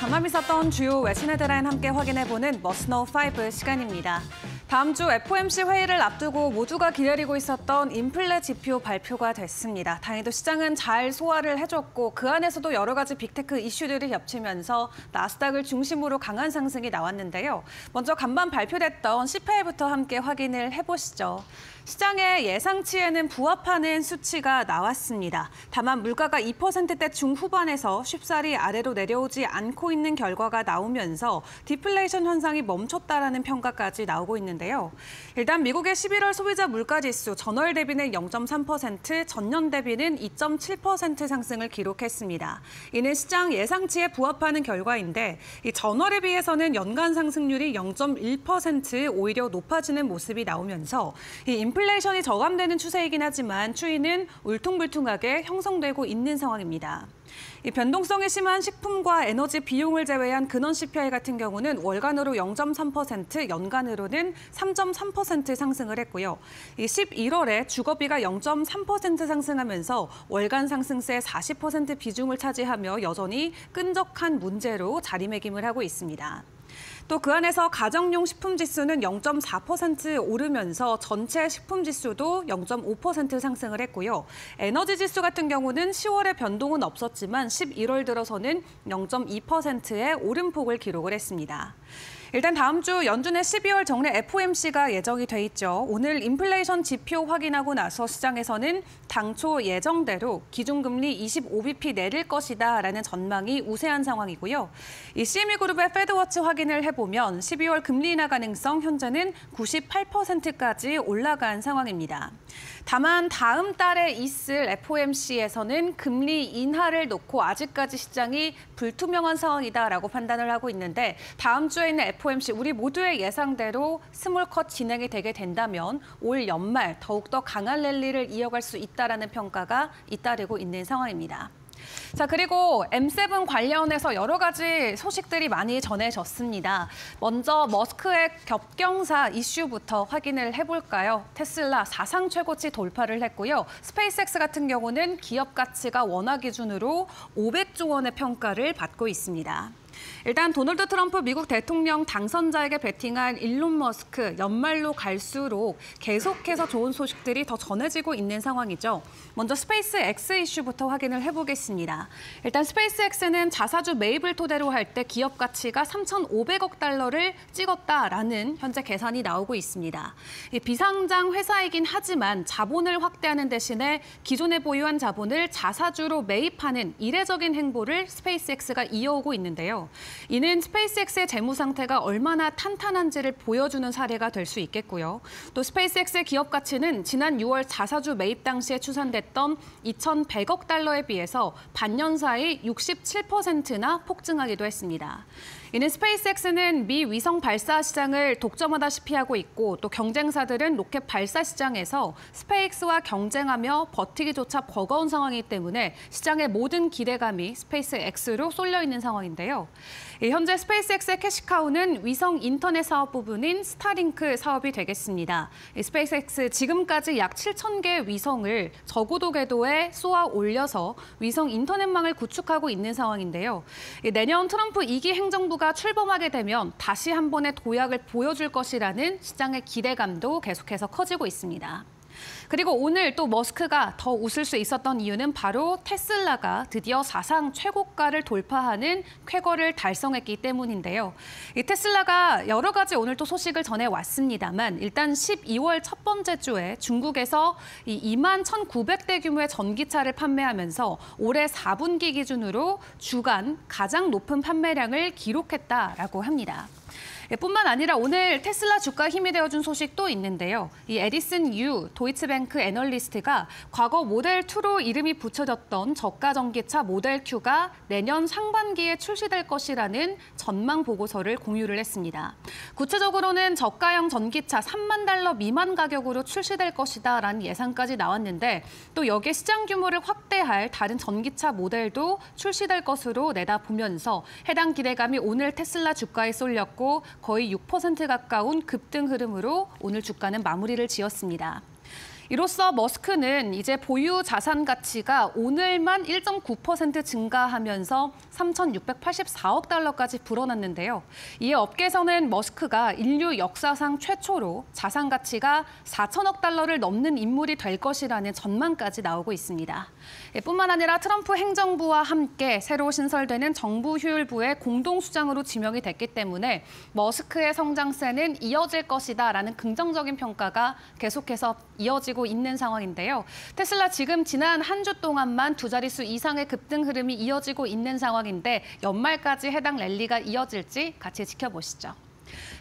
밤밤 있었던 주요 외신 헤드라인 함께 확인해보는 머스노 5 시간입니다. 다음 주 FOMC 회의를 앞두고 모두가 기다리고 있었던 인플레 지표 발표가 됐습니다. 다행히도 시장은 잘 소화를 해줬고 그 안에서도 여러 가지 빅테크 이슈들이 겹치면서 나스닥을 중심으로 강한 상승이 나왔는데요. 먼저 간밤 발표됐던 CPI부터 함께 확인을 해보시죠. 시장의 예상치에는 부합하는 수치가 나왔습니다. 다만 물가가 2%대 중후반에서 쉽사리 아래로 내려오지 않고 있는 결과가 나오면서 디플레이션 현상이 멈췄다라는 평가까지 나오고 있는데요. 일단 미국의 11월 소비자 물가지수 전월 대비는 0.3%, 전년 대비는 2.7% 상승을 기록했습니다. 이는 시장 예상치에 부합하는 결과인데 이 전월에 비해서는 연간 상승률이 0.1% 오히려 높아지는 모습이 나오면서 이 인플레이션이 저감되는 추세이긴 하지만 추이는 울퉁불퉁하게 형성되고 있는 상황입니다. 이 변동성이 심한 식품과 에너지 비용을 제외한 근원 CPI 같은 경우는 월간으로 0.3%, 연간으로는 3.3% 상승을 했고요. 이 11월에 주거비가 0.3% 상승하면서 월간 상승세의 40% 비중을 차지하며 여전히 끈적한 문제로 자리매김을 하고 있습니다. 또 그 안에서 가정용 식품 지수는 0.4% 오르면서 전체 식품 지수도 0.5% 상승을 했고요. 에너지 지수 같은 경우는 10월에 변동은 없었지만 11월 들어서는 0.2%의 오름폭을 기록을 했습니다. 일단 다음 주 연준의 12월 정례 FOMC가 예정이 돼 있죠. 오늘 인플레이션 지표 확인하고 나서 시장에서는 당초 예정대로 기준금리 25bp 내릴 것이다라는 전망이 우세한 상황이고요. 이 CME그룹의 패드워치 확인을 해보면 12월 금리 인하 가능성 현재는 98%까지 올라간 상황입니다. 다만 다음 달에 있을 FOMC에서는 금리 인하를 놓고 아직까지 시장이 불투명한 상황이다라고 판단을 하고 있는데 다음 주에 있는 FOMC 우리 모두의 예상대로 스몰컷 진행이 되게 된다면 올 연말 더욱더 강한 랠리를 이어갈 수 있다라는 평가가 잇따르고 있는 상황입니다. 자, 그리고 M7 관련해서 여러 가지 소식들이 많이 전해졌습니다. 먼저 머스크의 겹경사 이슈부터 확인을 해볼까요? 테슬라 사상 최고치 돌파를 했고요. 스페이스X 같은 경우는 기업 가치가 원화 기준으로 500조 원의 평가를 받고 있습니다. 일단 도널드 트럼프 미국 대통령 당선자에게 베팅한 일론 머스크, 연말로 갈수록 계속해서 좋은 소식들이 더 전해지고 있는 상황이죠. 먼저 스페이스X 이슈부터 확인을 해보겠습니다. 일단 스페이스X는 자사주 매입을 토대로 할 때 기업 가치가 3,500억 달러를 찍었다라는 현재 계산이 나오고 있습니다. 비상장 회사이긴 하지만 자본을 확대하는 대신에 기존에 보유한 자본을 자사주로 매입하는 이례적인 행보를 스페이스X가 이어오고 있는데요. 이는 스페이스X의 재무 상태가 얼마나 탄탄한지를 보여주는 사례가 될 수 있겠고요. 또 스페이스X의 기업 가치는 지난 6월 자사주 매입 당시에 추산됐던 2,100억 달러에 비해서 반년 사이 67%나 폭증하기도 했습니다. 이는 스페이스X는 미 위성 발사 시장을 독점하다시피 하고 있고 또 경쟁사들은 로켓 발사 시장에서 스페이스X와 경쟁하며 버티기조차 버거운 상황이기 때문에 시장의 모든 기대감이 스페이스X로 쏠려 있는 상황인데요. 현재 스페이스X의 캐시카우는 위성 인터넷 사업 부분인 스타링크 사업이 되겠습니다. 스페이스X 지금까지 약 7,000개의 위성을 저고도 궤도에 쏘아 올려서 위성 인터넷망을 구축하고 있는 상황인데요. 내년 트럼프 2기 행정부가 출범하게 되면 다시 한 번의 도약을 보여줄 것이라는 시장의 기대감도 계속해서 커지고 있습니다. 그리고 오늘 또 머스크가 더 웃을 수 있었던 이유는 바로 테슬라가 드디어 사상 최고가를 돌파하는 쾌거를 달성했기 때문인데요. 이 테슬라가 여러 가지 오늘 또 소식을 전해왔습니다만 일단 12월 첫 번째 주에 중국에서 21,900대 규모의 전기차를 판매하면서 올해 4분기 기준으로 주간 가장 높은 판매량을 기록했다라고 합니다. 뿐만 아니라 오늘 테슬라 주가 힘이 되어준 소식도 있는데요. 이 에디슨 유 도이치뱅크 애널리스트가 과거 모델2로 이름이 붙여졌던 저가 전기차 모델Q가 내년 상반기에 출시될 것이라는 전망 보고서를 공유를 했습니다. 구체적으로는 저가형 전기차 3만 달러 미만 가격으로 출시될 것이다라는 예상까지 나왔는데 또 여기에 시장 규모를 확대할 다른 전기차 모델도 출시될 것으로 내다보면서 해당 기대감이 오늘 테슬라 주가에 쏠렸고 거의 6% 가까운 급등 흐름으로 오늘 주가는 마무리를 지었습니다. 이로써 머스크는 이제 보유 자산 가치가 오늘만 1.9% 증가하면서 3,684억 달러까지 불어났는데요. 이에 업계에서는 머스크가 인류 역사상 최초로 자산 가치가 4천억 달러를 넘는 인물이 될 것이라는 전망까지 나오고 있습니다. 뿐만 아니라 트럼프 행정부와 함께 새로 신설되는 정부 효율부의 공동수장으로 지명이 됐기 때문에 머스크의 성장세는 이어질 것이다라는 긍정적인 평가가 계속해서 이어지고 있는 상황인데요. 테슬라 지금 지난 한 주 동안만 두 자릿수 이상의 급등 흐름이 이어지고 있는 상황인데 연말까지 해당 랠리가 이어질지 같이 지켜보시죠.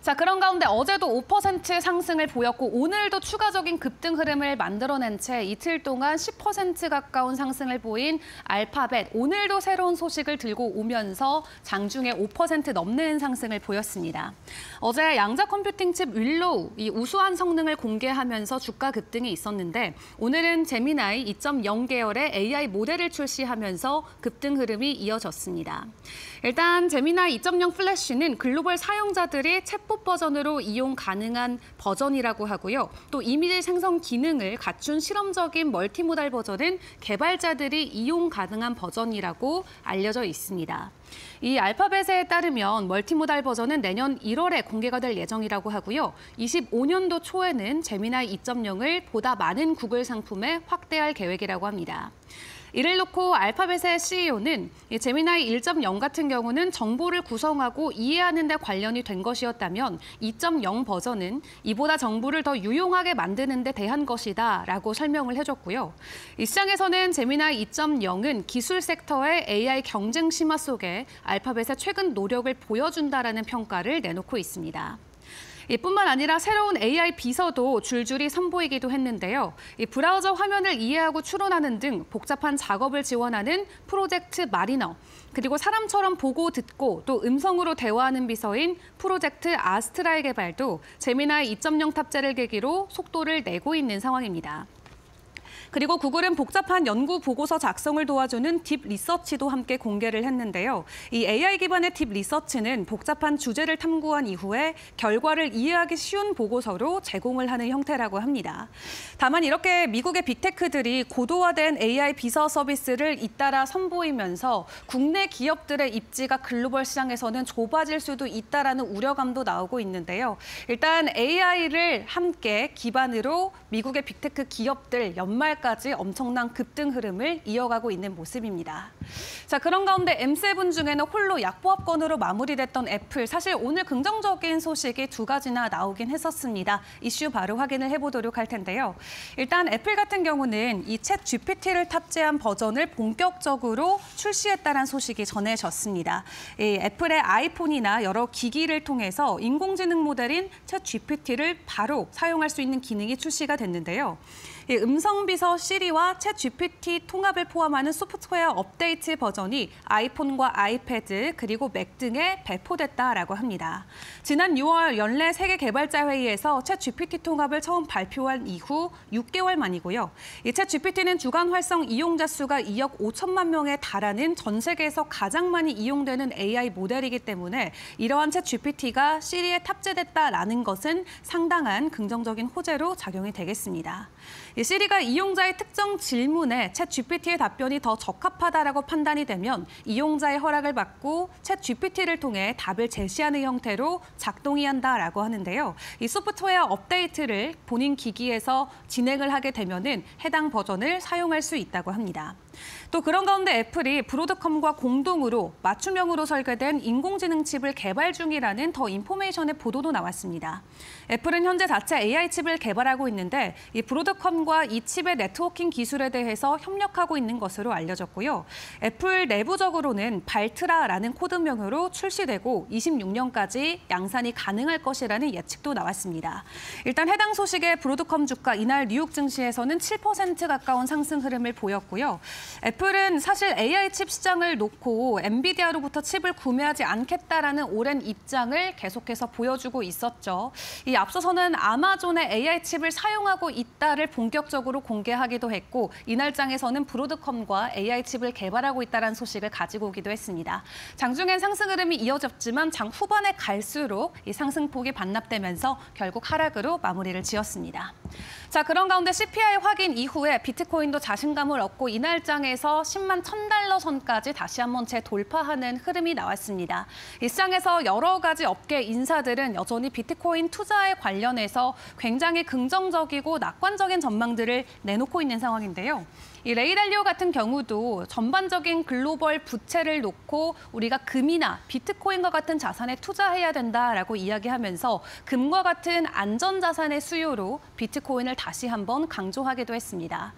자, 그런 가운데 어제도 5% 상승을 보였고 오늘도 추가적인 급등 흐름을 만들어낸 채 이틀 동안 10% 가까운 상승을 보인 알파벳. 오늘도 새로운 소식을 들고 오면서 장중에 5% 넘는 상승을 보였습니다. 어제 양자 컴퓨팅 칩 윌로우, 이 우수한 성능을 공개하면서 주가 급등이 있었는데 오늘은 제미나이 2.0 계열의 AI 모델을 출시하면서 급등 흐름이 이어졌습니다. 일단 제미나이 2.0 플래시는 글로벌 사용자들이 챗봇 버전으로 이용 가능한 버전이라고 하고요. 또 이미지 생성 기능을 갖춘 실험적인 멀티모달 버전은 개발자들이 이용 가능한 버전이라고 알려져 있습니다. 이 알파벳에 따르면 멀티모달 버전은 내년 1월에 공개가 될 예정이라고 하고요. 25년도 초에는 제미나이 2.0을 보다 많은 구글 상품에 확대할 계획이라고 합니다. 이를 놓고 알파벳의 CEO는 제미나이 1.0 같은 경우는 정보를 구성하고 이해하는 데 관련이 된 것이었다면 2.0 버전은 이보다 정보를 더 유용하게 만드는 데 대한 것이다라고 설명을 해줬고요. 이 시장에서는 제미나이 2.0은 기술 섹터의 AI 경쟁 심화 속에 알파벳의 최근 노력을 보여준다라는 평가를 내놓고 있습니다. 이뿐만 아니라 새로운 AI 비서도 줄줄이 선보이기도 했는데요. 이 브라우저 화면을 이해하고 추론하는 등 복잡한 작업을 지원하는 프로젝트 마리너, 그리고 사람처럼 보고 듣고 또 음성으로 대화하는 비서인 프로젝트 아스트라의 개발도 제미나이 2.0 탑재를 계기로 속도를 내고 있는 상황입니다. 그리고 구글은 복잡한 연구 보고서 작성을 도와주는 딥 리서치도 함께 공개를 했는데요. 이 AI 기반의 딥 리서치는 복잡한 주제를 탐구한 이후에 결과를 이해하기 쉬운 보고서로 제공을 하는 형태라고 합니다. 다만 이렇게 미국의 빅테크들이 고도화된 AI 비서 서비스를 잇따라 선보이면서 국내 기업들의 입지가 글로벌 시장에서는 좁아질 수도 있다라는 우려감도 나오고 있는데요. 일단 AI를 함께 기반으로 미국의 빅테크 기업들 연말까지 엄청난 급등 흐름을 이어가고 있는 모습입니다. 자, 그런 가운데 M7 중에는 홀로 약보합권으로 마무리됐던 애플. 사실 오늘 긍정적인 소식이 두 가지나 나오긴 했었습니다. 이슈 바로 확인을 해보도록 할 텐데요. 일단 애플 같은 경우는 이 챗 GPT를 탑재한 버전을 본격적으로 출시했다는 소식이 전해졌습니다. 이 애플의 아이폰이나 여러 기기를 통해서 인공지능 모델인 챗 GPT를 바로 사용할 수 있는 기능이 출시가 됐는데요. 음성 비서 시리와 챗 GPT 통합을 포함하는 소프트웨어 업데이트 버전이 아이폰과 아이패드 그리고 맥 등에 배포됐다라고 합니다. 지난 6월 연례 세계 개발자 회의에서 챗 GPT 통합을 처음 발표한 이후 6개월 만이고요. 이 챗 GPT는 주간 활성 이용자 수가 2억 5천만 명에 달하는 전 세계에서 가장 많이 이용되는 AI 모델이기 때문에 이러한 챗 GPT가 시리에 탑재됐다라는 것은 상당한 긍정적인 호재로 작용이 되겠습니다. 시리가 이용자의 특정 질문에 챗 GPT의 답변이 더 적합하다라고 판단이 되면 이용자의 허락을 받고 챗 GPT를 통해 답을 제시하는 형태로 작동이 한다라고 하는데요. 이 소프트웨어 업데이트를 본인 기기에서 진행을 하게 되면은 해당 버전을 사용할 수 있다고 합니다. 또 그런 가운데 애플이 브로드컴과 공동으로 맞춤형으로 설계된 인공지능 칩을 개발 중이라는 더 인포메이션의 보도도 나왔습니다. 애플은 현재 자체 AI 칩을 개발하고 있는데 이 브로드컴과 이 칩의 네트워킹 기술에 대해서 협력하고 있는 것으로 알려졌고요. 애플 내부적으로는 발트라라는 코드명으로 출시되고 26년까지 양산이 가능할 것이라는 예측도 나왔습니다. 일단 해당 소식에 브로드컴 주가 이날 뉴욕 증시에서는 7% 가까운 상승 흐름을 보였고요. 애플은 사실 AI 칩 시장을 놓고 엔비디아로부터 칩을 구매하지 않겠다라는 오랜 입장을 계속해서 보여주고 있었죠. 이 앞서서는 아마존의 AI 칩을 사용하고 있다를 본격적으로 공개하기도 했고 이날장에서는 브로드컴과 AI 칩을 개발하고 있다는 소식을 가지고 오기도 했습니다. 장중엔 상승 흐름이 이어졌지만 장 후반에 갈수록 이 상승폭이 반납되면서 결국 하락으로 마무리를 지었습니다. 자, 그런 가운데 CPI 확인 이후에 비트코인도 자신감을 얻고 이날장에서 10만 1,000달러 선까지 다시 한번 재돌파하는 흐름이 나왔습니다. 이 시장에서 여러 가지 업계 인사들은 여전히 비트코인 투자에 관련해서 굉장히 긍정적이고 낙관적인 전망들을 내놓고 있는 상황인데요. 이 레이 달리오 같은 경우도 전반적인 글로벌 부채를 놓고 우리가 금이나 비트코인과 같은 자산에 투자해야 된다라고 이야기하면서 금과 같은 안전자산의 수요로 비트코인을 다시 한번 강조하기도 했습니다.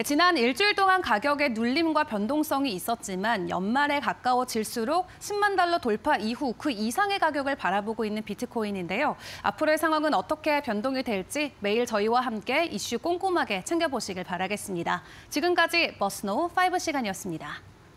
지난 일주일 동안 가격의 눌림과 변동성이 있었지만 연말에 가까워질수록 10만 달러 돌파 이후 그 이상의 가격을 바라보고 있는 비트코인인데요. 앞으로의 상황은 어떻게 변동이 될지 매일 저희와 함께 이슈 꼼꼼하게 챙겨보시길 바라겠습니다. 지금까지 머스노우 5 시간이었습니다.